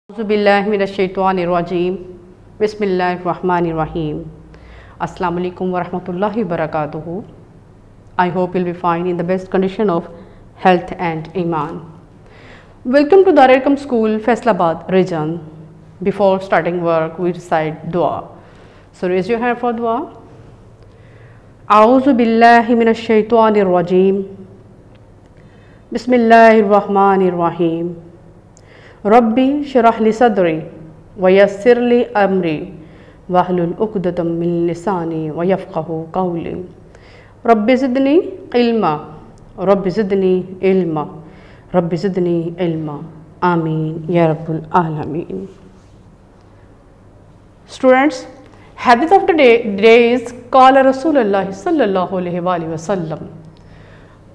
औज़ुबिल्लाहिमिनश्शैतानिर्रजीम बिस्मिल्लाहिर्रहमानिर्रहीम अस्सलामु अलैकुम वरहमतुल्लाहि वबरकातुहू। I hope you'll be fine in the best condition of health and iman. Welcome to Dar-e-Arqam School, Faisalabad region. Before starting work, we recite dua. So raise your hand for dua. औज़ुबिल्लाहिमिनश्शैतानिर्रजीम बिस्मिल्लाहिर्रहमानिर्रहीम रब्बी शरह ली सदरी वयस्सिर ली अमरी वहलुल उक़दतम मिन लिसानी वयफ़क़हू क़ौली rabbi ज़िदनी इल्मा rabbi ज़िदनी इल्मा rabbi ज़िदनी इल्मा आमीन या रब्बुल आलमीन। Students, hadith of the day is qala Rasulullah sallallahu alaihi wasallam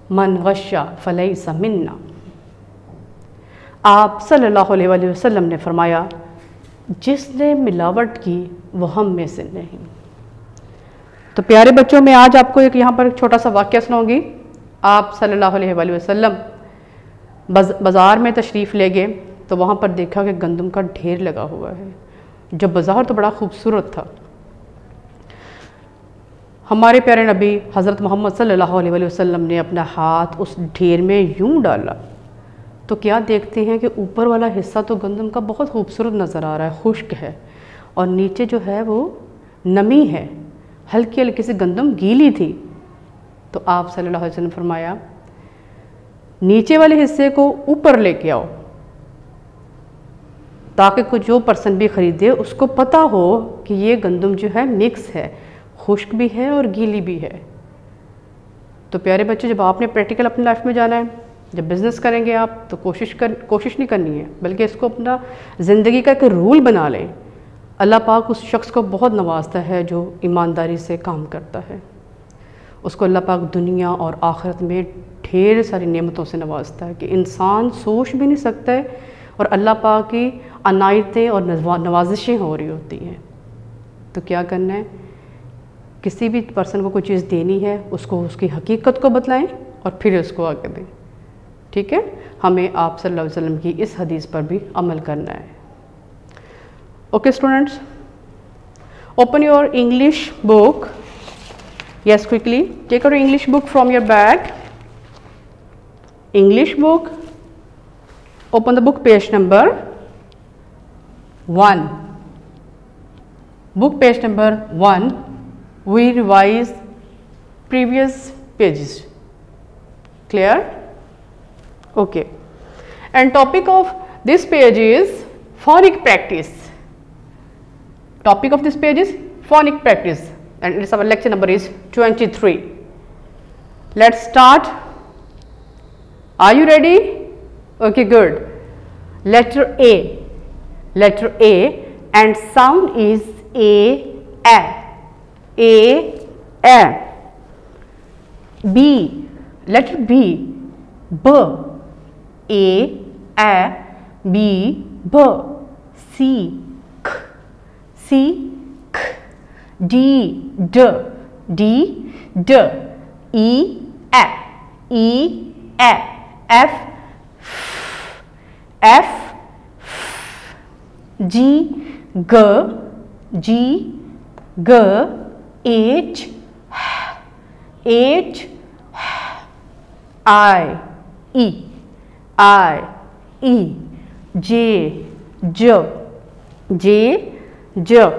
man ghasha falaysa minna। आप सल्लल्लाहु अलैहि वसल्लम ने फरमाया जिसने मिलावट की वो हम में से नहीं। तो प्यारे बच्चों, मैं आज आपको एक यहाँ पर छोटा सा वाक़या सुनाऊंगी। आप सल्लल्लाहु अलैहि वसल्लम बाज़ार में तशरीफ़ ले गए तो वहाँ पर देखा कि गंदम का ढेर लगा हुआ है। जो बाज़ार तो बड़ा खूबसूरत था। हमारे प्यारे नबी हज़रत मोहम्मद सल्लल्लाहु अलैहि वसल्लम ने अपना हाथ उस ढेर में यूं डाला तो क्या देखते हैं कि ऊपर वाला हिस्सा तो गंदम का बहुत खूबसूरत नज़र आ रहा है, खुश्क है, और नीचे जो है वो नमी है, हल्की हल्की सी गंदम गीली थी। तो आप सल्लल्लाहु अलैहि वसल्लम फरमाया नीचे वाले हिस्से को ऊपर लेके आओ ताकि कुछ जो पर्सन भी ख़रीदे उसको पता हो कि ये गंदम जो है मिक्स है, खुश्क भी है और गीली भी है। तो प्यारे बच्चों, जब आपने प्रैक्टिकल अपनी लाइफ में जाना है, जब बिज़नेस करेंगे आप तो कोशिश नहीं करनी है, बल्कि इसको अपना ज़िंदगी का एक रूल बना लें। अल्लाह पाक उस शख्स को बहुत नवाजता है जो ईमानदारी से काम करता है। उसको अल्लाह पाक दुनिया और आखिरत में ढेर सारी नेमतों से नवाजता है कि इंसान सोच भी नहीं सकता है, और अल्लाह पाक की अनायतें और नवाजिशें हो रही होती हैं। तो क्या करना है, किसी भी पर्सन को कोई चीज़ देनी है उसको उसकी हकीकत को बतलाएं और फिर उसको आगे दें। ठीक है, हमें आप सल्लल्लाहु अलैहि वसल्लम की इस हदीस पर भी अमल करना है। Okay students, open your English book. Yes, quickly take out English book from your bag. English book, open the book page number 1. Book page number 1. We revise previous pages. Clear? Okay. And topic of this page is phonic practice. Topic of this page is phonic practice, and it's our lecture number is 23. Let's start. Are you ready? Okay, good. Letter A. Letter A, and sound is A. A. B. Letter B. B. A. B. B. C. K. C. K. D. D. D. D. E. A. E. A. F. F. G. G. G. G. H. H. I. E. I. E. J. J. J. J.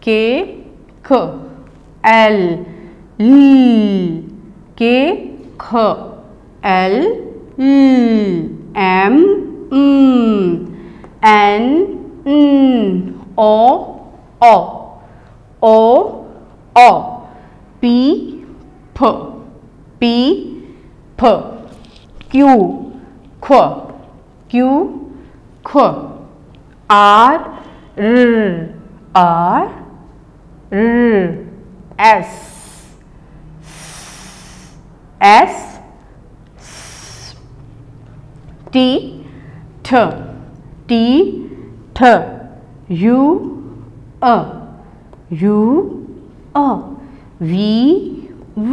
K. K. L. L. K. K. L. L. M. N. O. O. O. O. P. P. P. P. Q. Q. Q. Q. R. R. R. R. S. S. T. T. T. T. U. U. V. V.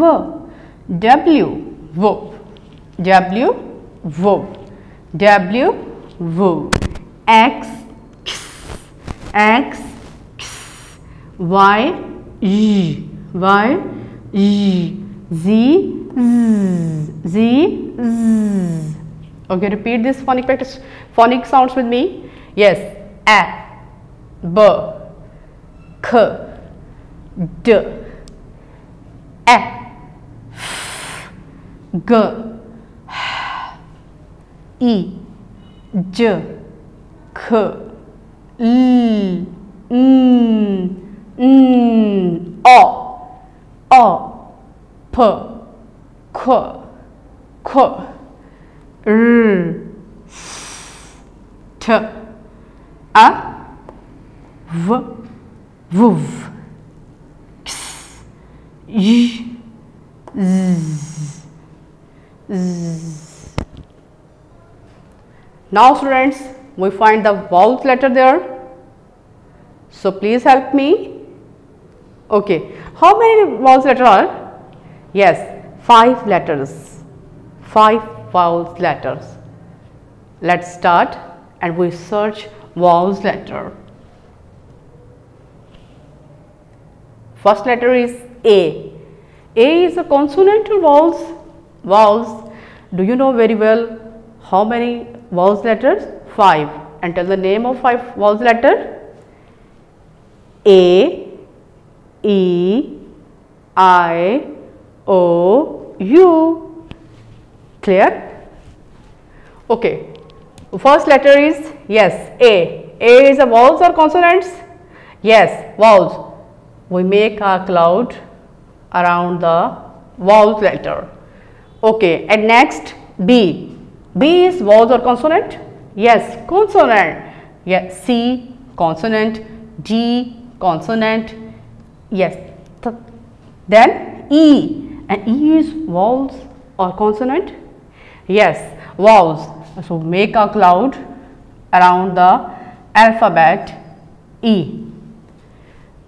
W. W. W. W. W. X, X, Y, Z, Y, Z, Z, Z, Z. Okay, repeat this phonic practice, phonic sounds with me. Yes, A, B, K, D, E, F, G, H, I, J, K, L, O, P, Q, Q, R, S, T, A, V, V, X, Y, Z, Z. Now students, we find the vowels letter there. So please help me. Okay, how many vowels letters are? Yes, 5 letters. 5 vowels letters. Let's start and we search vowels letter. First letter is A. A is a consonant or vowels? Vowels. Do you know very well how many vowels letters? 5. And tell the name of 5 vowels letter. A, E, I, O, U. Clear? Okay. First letter is, yes, A. A is a vowels or consonants? Yes, vowels. We make a cloud around the vowels letter. Okay, and next B. B is vowels or consonant? Yes, consonant. Yes, C, consonant. D, consonant. Yes. Then E. And E is vowels or consonant? Yes, vowels. So make a cloud around the alphabet E.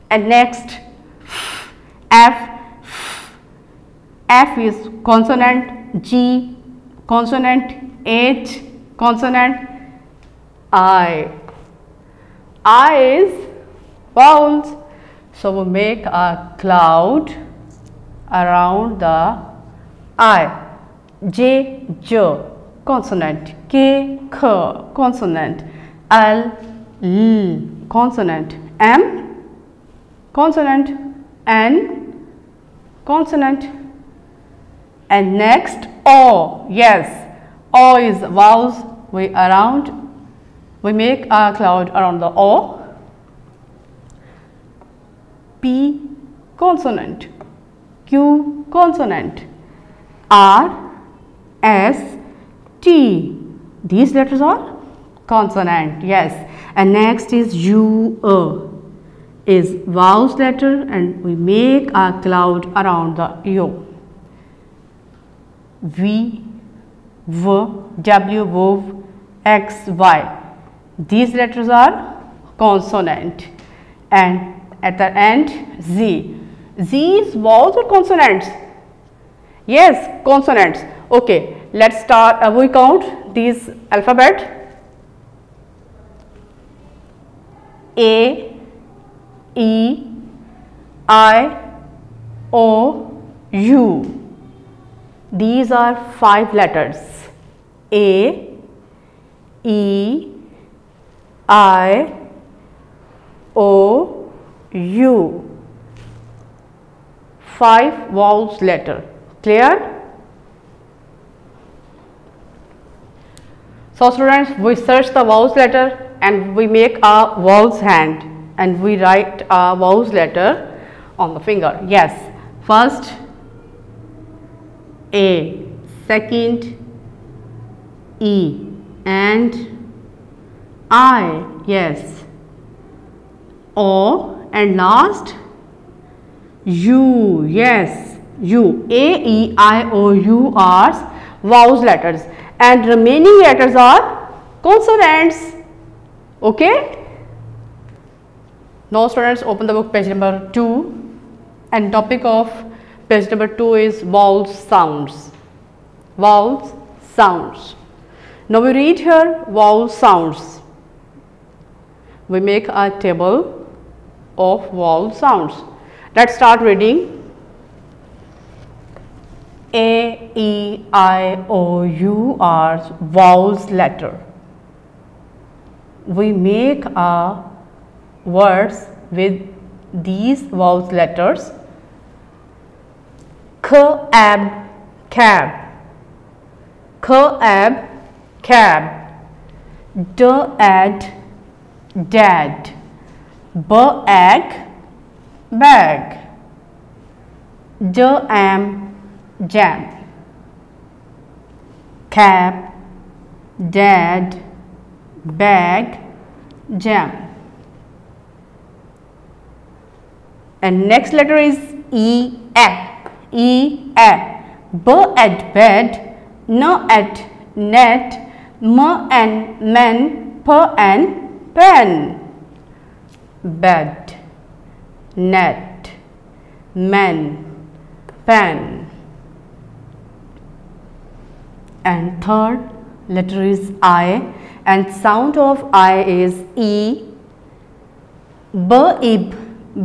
And next F. F is consonant. G, consonant. H, consonant. I. I is vowels. So we make a cloud around the I. J, J, consonant. K, K, consonant. L, L, consonant. M, consonant. N, consonant. And next O. Yes, O is vowels. We make a cloud around the O. P, consonant. Q, consonant. R, S, T. These letters are consonant. Yes. And next is U, is vowels letter, and we make a cloud around the U. V, V, W, W, X, Y. These letters are consonant. And at the end, Z. Z is vowels or consonants? Yes, consonants. Okay, let's start. We count these alphabet. A, E, I, O, U. These are 5 letters. A, E, I, O, U. 5 vowels letter. Clear? So students, we search the vowels letter and we make a vowels hand and we write a vowels letter on the finger. Yes, first A, second E, and I. Yes, O, and last U. Yes, U. A, E, I, O, U are vowels letters and remaining letters are consonants. Okay. Now students, open the book page number 2 and topic of page number 2 is vowels sounds. Vowels sounds. Now we read here vowel sounds. We make a table of vowel sounds. Let's start reading. A, E, I, O, U are vowels letter. We make words with these vowels letters. K, ab, cab. K, ab, cab. D, ad, dad. B, ag, bag. D, am, jam. Cab, dad, bag, jam. And next letter is E, A. E, A. B, at bed. N, at net. M, and men. P, and pen. Bed, net, men, pen. And third letter is I, and sound of I is E. B, ib,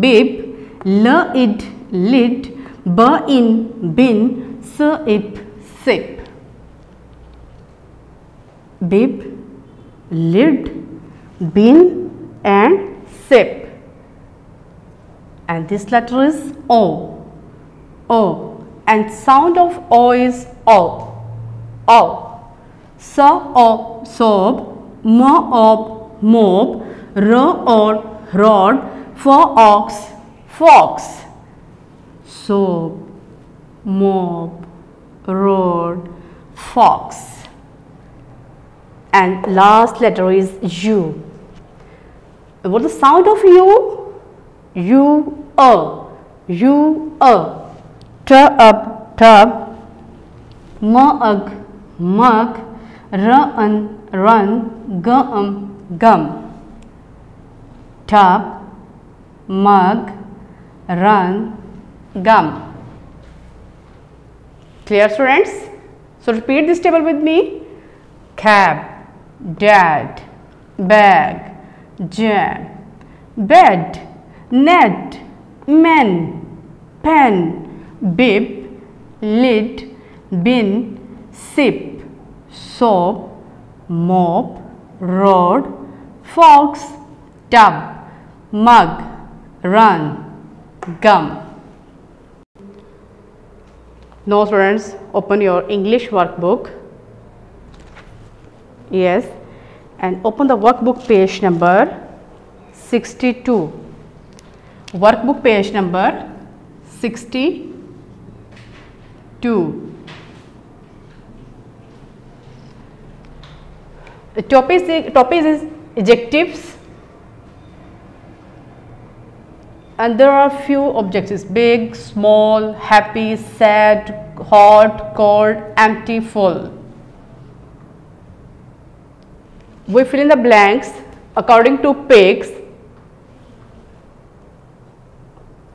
bib. L, id, lid. B, in, bin. S, ip, sip. Bib, lid, bin, and sip. And this letter is O. O. And sound of O is O. O. So, o, sob. Mo, ob, mob. Ro, or, rod. For, ox, fox. Sob, mob, rod, fox. And last letter is U. What is the sound of U? U, U, Tub, tub. Mug, mug. Run, run. Gum. Tub, mug, run, gum. Clear, students? So repeat this table with me. Cab, dad, bag, jam, bed, net, men, pen, bib, lid, bin, sip, soap, mop, rod, fox, tub, mug, run, gum. Now students, open your English workbook. Yes, and open the workbook page number 62. Workbook page number 62. The topic is adjectives, and there are few objectives: big, small, happy, sad, hot, cold, empty, full. We fill in the blanks according to pigs.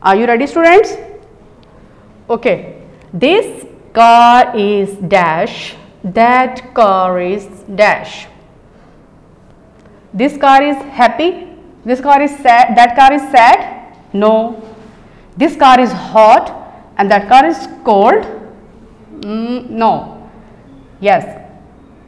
Are you ready, students? Okay. This car is dash. That car is dash. This car is happy. This car is sad. That car is sad. No. This car is hot and that car is cold. No. Yes.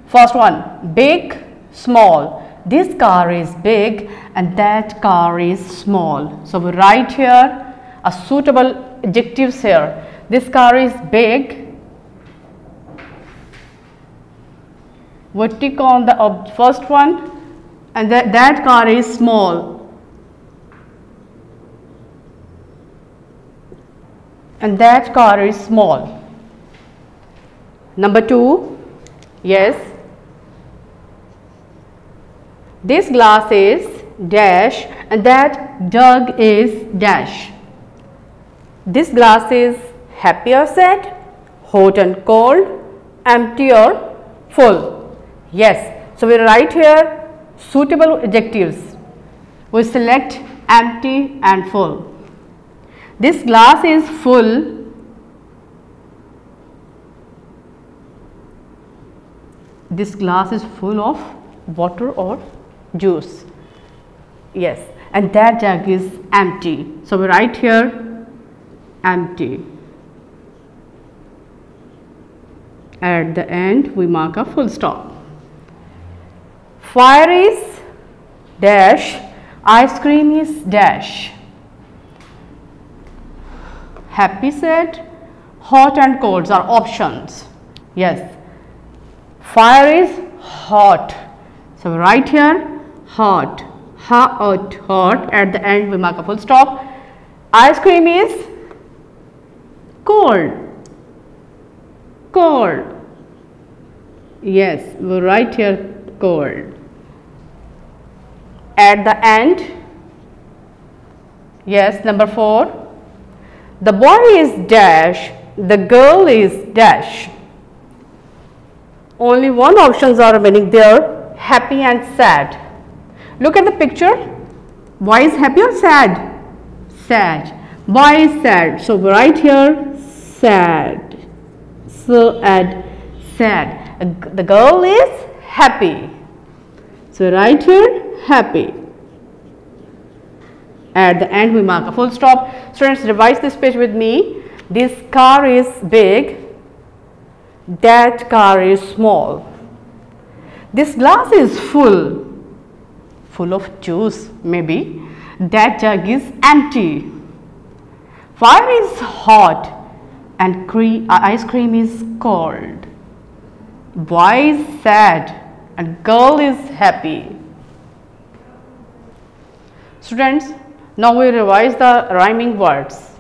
First one, big, small. This car is big and that car is small. So we write here a suitable adjectives here. This car is big. We tick on the first one, and that car is small. And that car is small. Number 2, yes. This glass is dash and that jug is dash. This glass is happy or sad, hot and cold, empty or full. Yes, so we write here suitable adjectives. We select empty and full. This glass is full. This glass is full of water or juice. Yes, and that jug is empty. So we write here empty. At the end we mark a full stop. Fire is dash, ice cream is dash. Happy, sad, hot and colds are options. Yes, fire is hot. So we write here hot, hot, hot. At the end we mark a full stop. Ice cream is cold, cold. Yes, we write here cold. At the end, yes, number 4. The boy is dash, the girl is dash. Only one options are remaining there, happy and sad. Look at the picture. Boy is happy or sad? Sad. Boy is sad. So we write here sad. So add sad. The girl is happy. So write here happy. At the end we mark a full stop. Students, revise this page with me. This car is big. That car is small. This glass is full. Full of juice maybe. That jug is empty. Fire is hot and ice cream is cold. Boy is sad and girl is happy. Students, now we revise the rhyming words.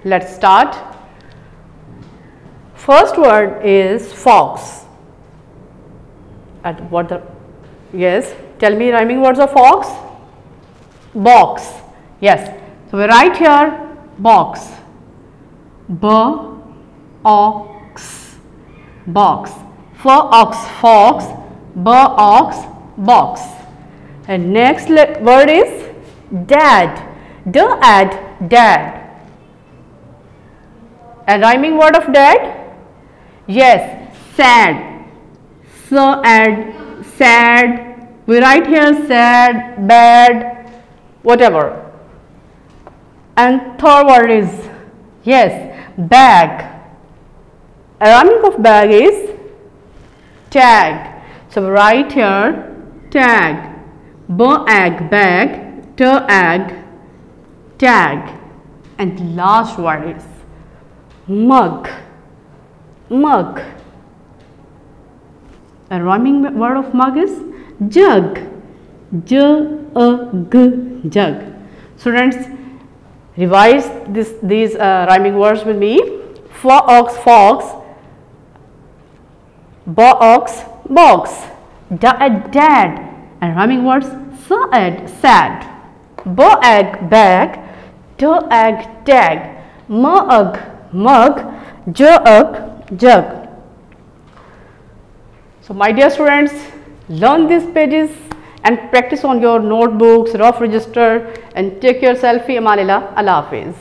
Let's start. First word is fox. Yes, tell me rhyming words of fox. Box. Yes, so we write here box. B-ox. Box. For-ox, fox. B-ox, box. And next word is dad. D-ad, dad. A rhyming word of dad? Yes, sad. So add sad. We write here sad, bad, whatever. And third word is, yes, bag. A rhyming of bag is tag. So we write here tag. B-ag, bag. T-ag, tag. And last word is mug. Mug. A rhyming word of mug is jug. J-a-g, jug. Students, revise these rhyming words with me. For-ox, fox. Bo-ox, box. Dad, dad. And rhyming words sad, sad. Bo-ag, bag. To-ag, tag. Mug, mug. Jug, jug. So my dear students, learn these pages and practice on your notebooks, rough register, and take care. Selfie. Amanillah. Allah Hafiz.